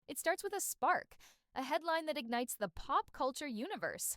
It starts with a spark, a headline that ignites the pop culture universe.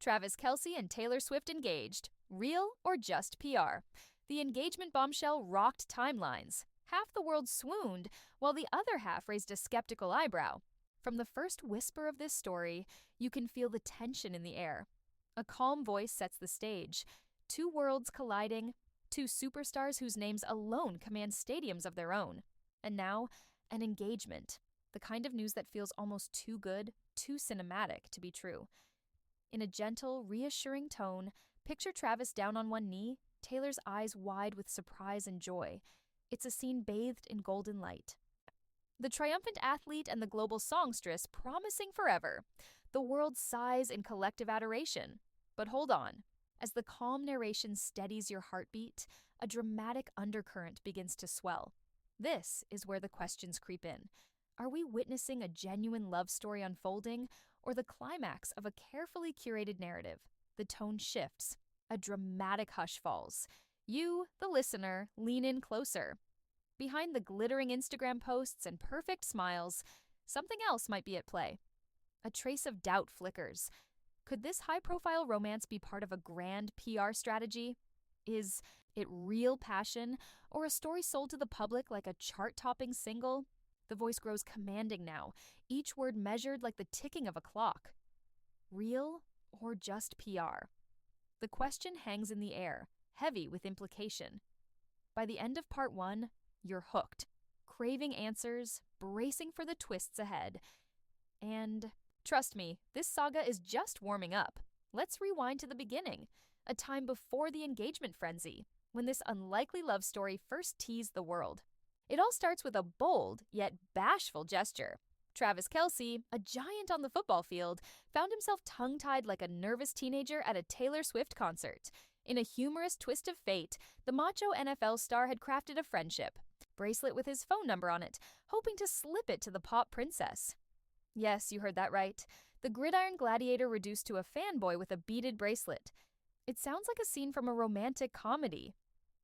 Travis Kelce and Taylor Swift engaged. Real or just PR? The engagement bombshell rocked timelines. Half the world swooned, while the other half raised a skeptical eyebrow. From the first whisper of this story, you can feel the tension in the air. A calm voice sets the stage. Two worlds colliding, two superstars whose names alone command stadiums of their own. And now, an engagement. The kind of news that feels almost too good, too cinematic to be true. In a gentle, reassuring tone, picture Travis down on one knee, Taylor's eyes wide with surprise and joy. It's a scene bathed in golden light. The triumphant athlete and the global songstress promising forever. The world sighs in collective adoration. But hold on. As the calm narration steadies your heartbeat, a dramatic undercurrent begins to swell. This is where the questions creep in. Are we witnessing a genuine love story unfolding, or the climax of a carefully curated narrative? The tone shifts. A dramatic hush falls. You, the listener, lean in closer. Behind the glittering Instagram posts and perfect smiles, something else might be at play. A trace of doubt flickers. Could this high-profile romance be part of a grand PR strategy? Is it real passion, or a story sold to the public like a chart-topping single? The voice grows commanding now, each word measured like the ticking of a clock. Real or just PR? The question hangs in the air, heavy with implication. By the end of part 1, you're hooked, craving answers, bracing for the twists ahead. And trust me, this saga is just warming up. Let's rewind to the beginning, a time before the engagement frenzy, when this unlikely love story first teased the world. It all starts with a bold, yet bashful gesture. Travis Kelce, a giant on the football field, found himself tongue-tied like a nervous teenager at a Taylor Swift concert. In a humorous twist of fate, the macho NFL star had crafted a friendship bracelet with his phone number on it, hoping to slip it to the pop princess. Yes, you heard that right. The gridiron gladiator reduced to a fanboy with a beaded bracelet. It sounds like a scene from a romantic comedy.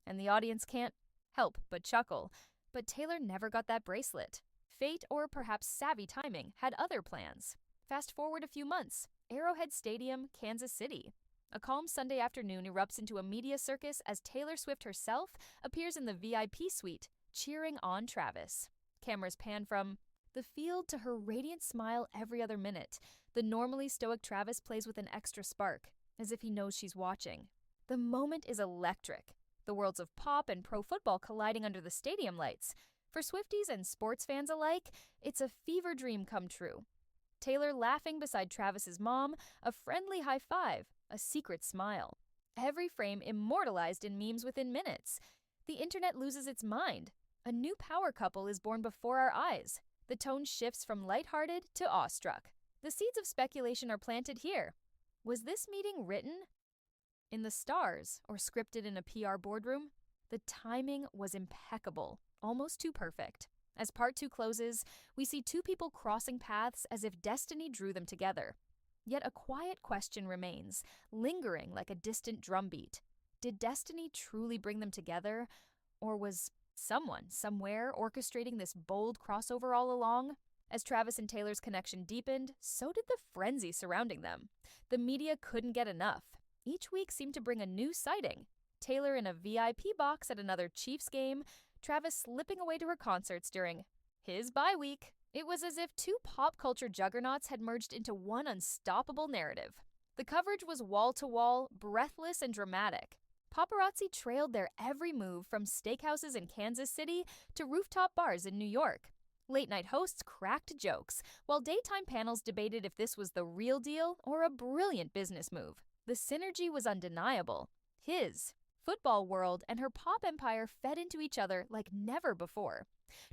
And the audience can't help but chuckle. But Taylor never got that bracelet. Fate, or perhaps savvy timing, had other plans. Fast forward a few months. Arrowhead Stadium, Kansas City. A calm Sunday afternoon erupts into a media circus as Taylor Swift herself appears in the VIP suite, cheering on Travis. Cameras pan from the field to her radiant smile every other minute. The normally stoic Travis plays with an extra spark, as if he knows she's watching. The moment is electric. The worlds of pop and pro football colliding under the stadium lights. For Swifties and sports fans alike, it's a fever dream come true. Taylor laughing beside Travis's mom, a friendly high five, a secret smile. Every frame immortalized in memes within minutes. The internet loses its mind. A new power couple is born before our eyes. The tone shifts from lighthearted to awestruck. The seeds of speculation are planted here. Was this meeting written in the stars or scripted in a PR boardroom? The timing was impeccable, almost too perfect. As part 2 closes, we see two people crossing paths as if destiny drew them together. Yet a quiet question remains, lingering like a distant drumbeat. Did destiny truly bring them together? Or was someone, somewhere, orchestrating this bold crossover all along? As Travis and Taylor's connection deepened, so did the frenzy surrounding them. The media couldn't get enough. Each week seemed to bring a new sighting. Taylor in a VIP box at another Chiefs game, Travis slipping away to her concerts during his bye week. It was as if two pop culture juggernauts had merged into one unstoppable narrative. The coverage was wall-to-wall, breathless, and dramatic. Paparazzi trailed their every move from steakhouses in Kansas City to rooftop bars in New York. Late-night hosts cracked jokes, while daytime panels debated if this was the real deal or a brilliant business move. The synergy was undeniable. His football world and her pop empire fed into each other like never before.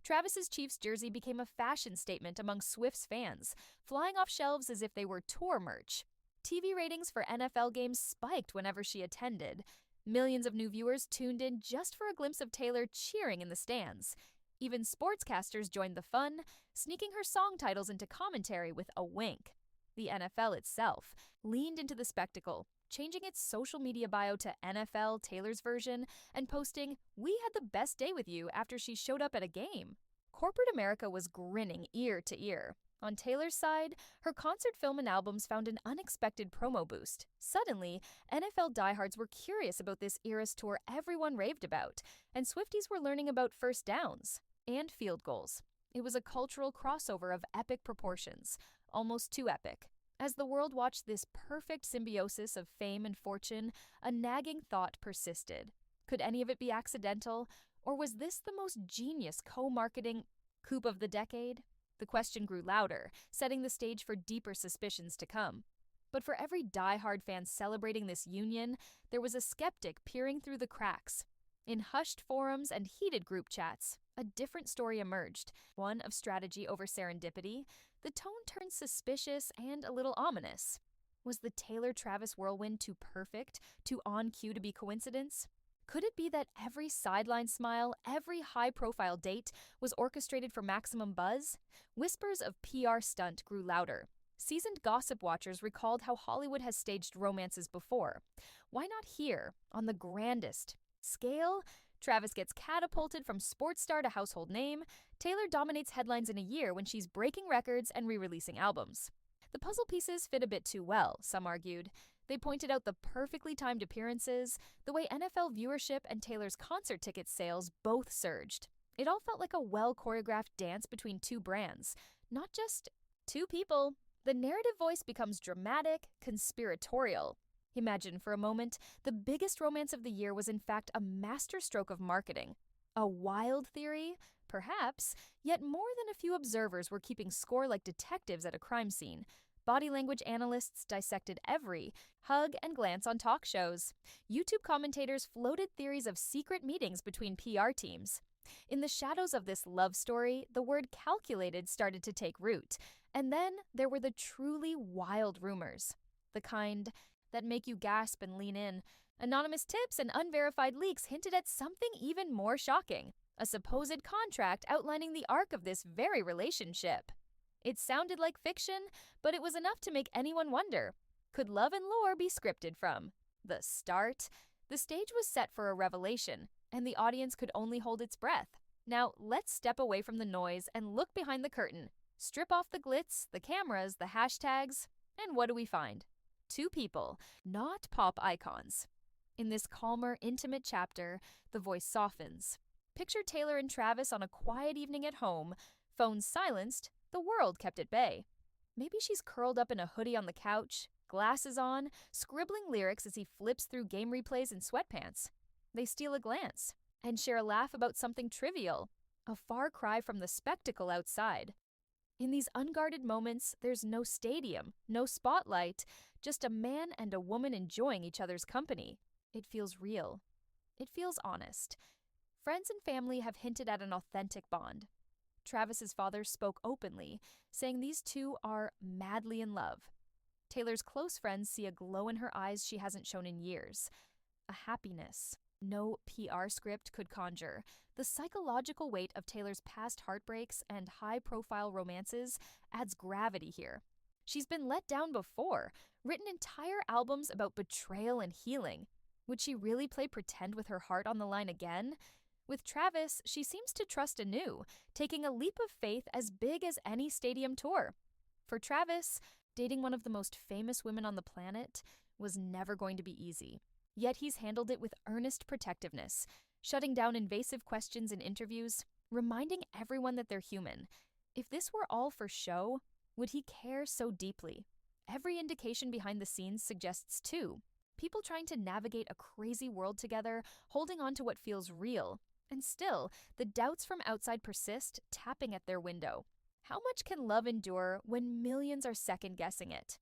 Travis's Chiefs jersey became a fashion statement among Swift's fans, flying off shelves as if they were tour merch. TV ratings for NFL games spiked whenever she attended. Millions of new viewers tuned in just for a glimpse of Taylor cheering in the stands. Even sportscasters joined the fun, sneaking her song titles into commentary with a wink. The NFL itself leaned into the spectacle, changing its social media bio to NFL Taylor's version and posting, "We had the best day with you," after she showed up at a game. Corporate America was grinning ear to ear. On Taylor's side, her concert film and albums found an unexpected promo boost. Suddenly, NFL diehards were curious about this era's tour everyone raved about, and Swifties were learning about first downs and field goals. It was a cultural crossover of epic proportions, almost too epic. As the world watched this perfect symbiosis of fame and fortune, a nagging thought persisted. Could any of it be accidental, or was this the most genius co-marketing coup of the decade? The question grew louder, setting the stage for deeper suspicions to come. But for every die-hard fan celebrating this union, there was a skeptic peering through the cracks. In hushed forums and heated group chats, a different story emerged, one of strategy over serendipity. The tone turned suspicious and a little ominous. Was the Taylor-Travis whirlwind too perfect, too on cue to be coincidence? Could it be that every sideline smile, every high-profile date was orchestrated for maximum buzz? Whispers of PR stunt grew louder. Seasoned gossip watchers recalled how Hollywood has staged romances before. Why not here, on the grandest scale? Travis gets catapulted from sports star to household name. Taylor dominates headlines in a year when she's breaking records and re-releasing albums. The puzzle pieces fit a bit too well, some argued. They pointed out the perfectly timed appearances, the way NFL viewership and Taylor's concert ticket sales both surged. It all felt like a well-choreographed dance between two brands, not just two people. The narrative voice becomes dramatic, conspiratorial. Imagine for a moment, the biggest romance of the year was in fact a masterstroke of marketing. A wild theory? Perhaps, yet more than a few observers were keeping score like detectives at a crime scene. Body language analysts dissected every hug and glance on talk shows. YouTube commentators floated theories of secret meetings between PR teams. In the shadows of this love story, the word calculated started to take root. And then there were the truly wild rumors. The kind that make you gasp and lean in. Anonymous tips and unverified leaks hinted at something even more shocking. A supposed contract outlining the arc of this very relationship. It sounded like fiction, but it was enough to make anyone wonder, could love and lore be scripted from the start? The stage was set for a revelation, and the audience could only hold its breath. Now, let's step away from the noise and look behind the curtain. Strip off the glitz, the cameras, the hashtags, and what do we find? Two people, not pop icons. In this calmer, intimate chapter, the voice softens. Picture Taylor and Travis on a quiet evening at home, phones silenced, the world kept at bay. Maybe she's curled up in a hoodie on the couch, glasses on, scribbling lyrics as he flips through game replays in sweatpants. They steal a glance and share a laugh about something trivial, a far cry from the spectacle outside. In these unguarded moments, there's no stadium, no spotlight, just a man and a woman enjoying each other's company. It feels real. It feels honest. Friends and family have hinted at an authentic bond. Travis's father spoke openly, saying these two are madly in love. Taylor's close friends see a glow in her eyes she hasn't shown in years. A happiness no PR script could conjure. The psychological weight of Taylor's past heartbreaks and high-profile romances adds gravity here. She's been let down before, written entire albums about betrayal and healing. Would she really play pretend with her heart on the line again? With Travis, she seems to trust anew, taking a leap of faith as big as any stadium tour. For Travis, dating one of the most famous women on the planet was never going to be easy. Yet he's handled it with earnest protectiveness, shutting down invasive questions in interviews, reminding everyone that they're human. If this were all for show, would he care so deeply? Every indication behind the scenes suggests two. People trying to navigate a crazy world together, holding on to what feels real. And still, the doubts from outside persist, tapping at their window. How much can love endure when millions are second-guessing it?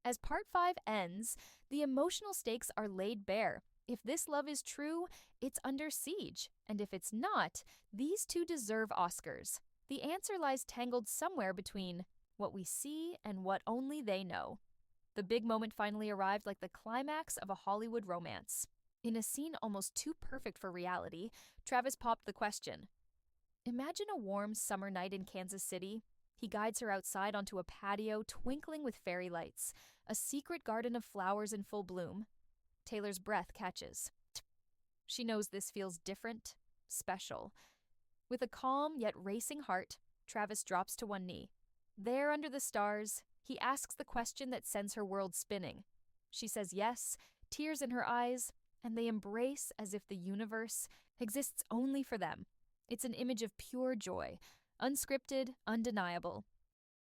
As Part 5 ends, the emotional stakes are laid bare. If this love is true, it's under siege. And if it's not, these two deserve Oscars. The answer lies tangled somewhere between what we see and what only they know. The big moment finally arrived like the climax of a Hollywood romance. In a scene almost too perfect for reality, Travis popped the question. Imagine a warm summer night in Kansas City. He guides her outside onto a patio twinkling with fairy lights, a secret garden of flowers in full bloom. Taylor's breath catches. She knows this feels different, special. With a calm yet racing heart, Travis drops to one knee. There under the stars, he asks the question that sends her world spinning. She says yes, tears in her eyes, and they embrace as if the universe exists only for them. It's an image of pure joy, unscripted, undeniable.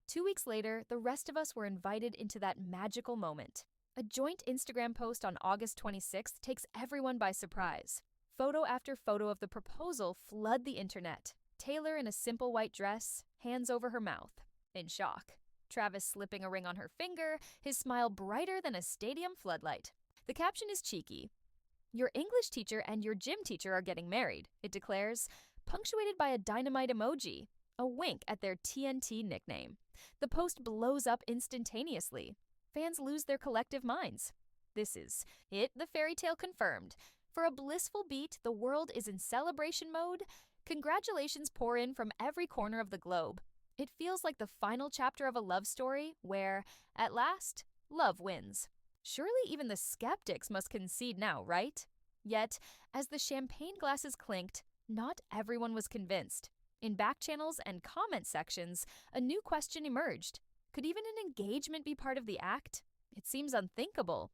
2 weeks later, the rest of us were invited into that magical moment. A joint Instagram post on August 26th takes everyone by surprise. Photo after photo of the proposal flood the internet. Taylor in a simple white dress, hands over her mouth, in shock. Travis slipping a ring on her finger, his smile brighter than a stadium floodlight. The caption is cheeky. "Your English teacher and your gym teacher are getting married," it declares, punctuated by a dynamite emoji, a wink at their TNT nickname. The post blows up instantaneously. Fans lose their collective minds. This is it, the fairy tale confirmed. For a blissful beat, the world is in celebration mode. Congratulations pour in from every corner of the globe. It feels like the final chapter of a love story where, at last, love wins. Surely even the skeptics must concede now, right? Yet, as the champagne glasses clinked, not everyone was convinced. In back channels and comment sections, a new question emerged. Could even an engagement be part of the act? It seems unthinkable.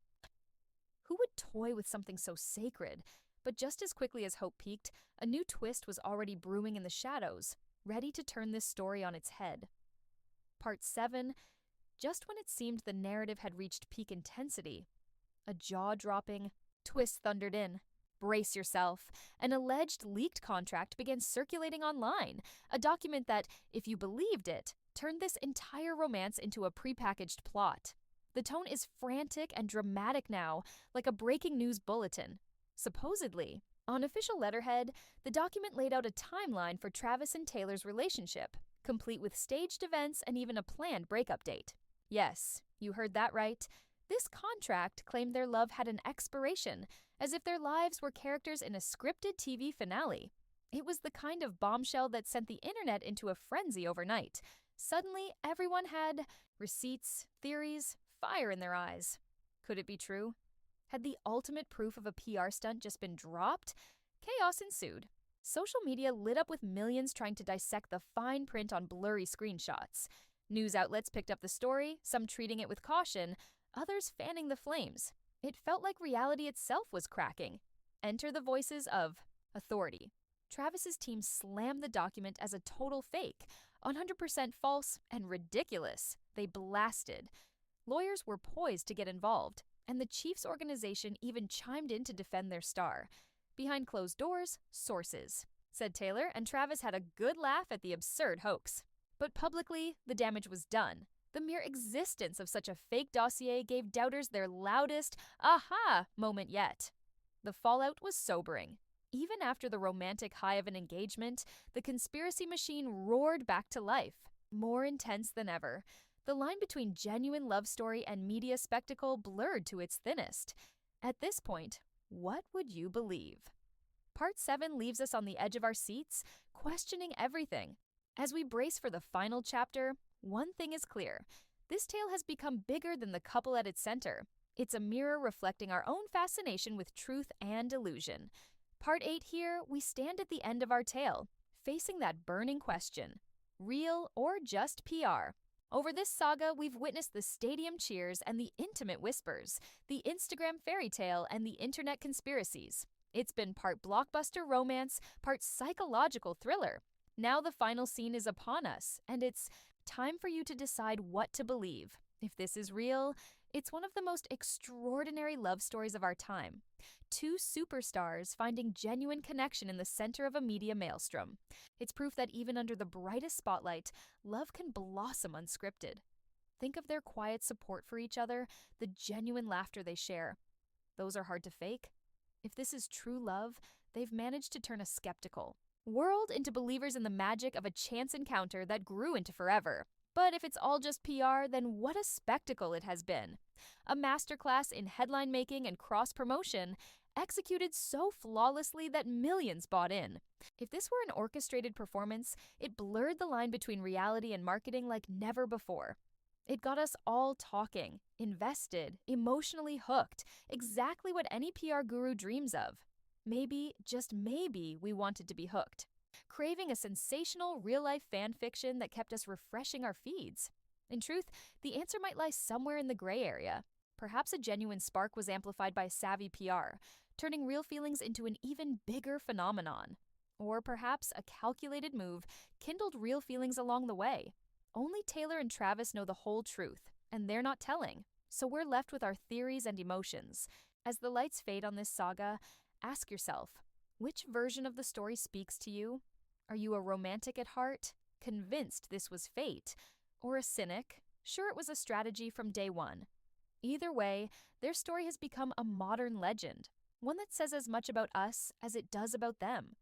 Who would toy with something so sacred? But just as quickly as hope peaked, a new twist was already brewing in the shadows, ready to turn this story on its head. Part 7, just when it seemed the narrative had reached peak intensity, a jaw-dropping twist thundered in. Brace yourself. An alleged leaked contract began circulating online, a document that, if you believed it, turned this entire romance into a prepackaged plot. The tone is frantic and dramatic now, like a breaking news bulletin. Supposedly, on official letterhead, the document laid out a timeline for Travis and Taylor's relationship, complete with staged events and even a planned breakup date. Yes, you heard that right. This contract claimed their love had an expiration, as if their lives were characters in a scripted TV finale. It was the kind of bombshell that sent the internet into a frenzy overnight. Suddenly, everyone had receipts, theories, fire in their eyes. Could it be true? Had the ultimate proof of a PR stunt just been dropped? Chaos ensued. Social media lit up with millions trying to dissect the fine print on blurry screenshots. News outlets picked up the story, some treating it with caution, others fanning the flames. It felt like reality itself was cracking. Enter the voices of authority. Travis's team slammed the document as a total fake, 100% false and ridiculous. They blasted. Lawyers were poised to get involved, and the Chiefs organization even chimed in to defend their star. Behind closed doors, sources, said Taylor, and Travis had a good laugh at the absurd hoax. But publicly, the damage was done. The mere existence of such a fake dossier gave doubters their loudest aha moment yet. The fallout was sobering. Even after the romantic high of an engagement, the conspiracy machine roared back to life, more intense than ever. The line between genuine love story and media spectacle blurred to its thinnest. At this point, what would you believe? Part 7 leaves us on the edge of our seats, questioning everything. As we brace for the final chapter, one thing is clear. This tale has become bigger than the couple at its center. It's a mirror reflecting our own fascination with truth and illusion. Part 8 here, we stand at the end of our tale, facing that burning question. Real or just PR? Over this saga, we've witnessed the stadium cheers and the intimate whispers, the Instagram fairy tale and the internet conspiracies. It's been part blockbuster romance, part psychological thriller. Now the final scene is upon us, and it's time for you to decide what to believe. If this is real, it's one of the most extraordinary love stories of our time. Two superstars finding genuine connection in the center of a media maelstrom. It's proof that even under the brightest spotlight, love can blossom unscripted. Think of their quiet support for each other, the genuine laughter they share. Those are hard to fake. If this is true love, they've managed to turn a skeptical world into believers in the magic of a chance encounter that grew into forever. But if it's all just PR, then what a spectacle it has been. A masterclass in headline making and cross-promotion, executed so flawlessly that millions bought in. If this were an orchestrated performance, it blurred the line between reality and marketing like never before. It got us all talking, invested, emotionally hooked, exactly what any PR guru dreams of. Maybe, just maybe, we wanted to be hooked. craving a sensational, real-life fan fiction that kept us refreshing our feeds? In truth, the answer might lie somewhere in the gray area. Perhaps a genuine spark was amplified by savvy PR, turning real feelings into an even bigger phenomenon. Or perhaps a calculated move kindled real feelings along the way. Only Taylor and Travis know the whole truth, and they're not telling. So we're left with our theories and emotions. As the lights fade on this saga, ask yourself, which version of the story speaks to you? Are you a romantic at heart, convinced this was fate? Or a cynic, sure it was a strategy from day one? Either way, their story has become a modern legend, one that says as much about us as it does about them.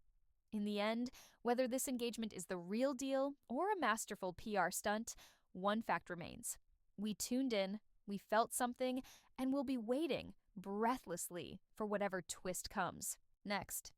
In the end, whether this engagement is the real deal or a masterful PR stunt, one fact remains. We tuned in, we felt something, and we'll be waiting breathlessly for whatever twist comes next.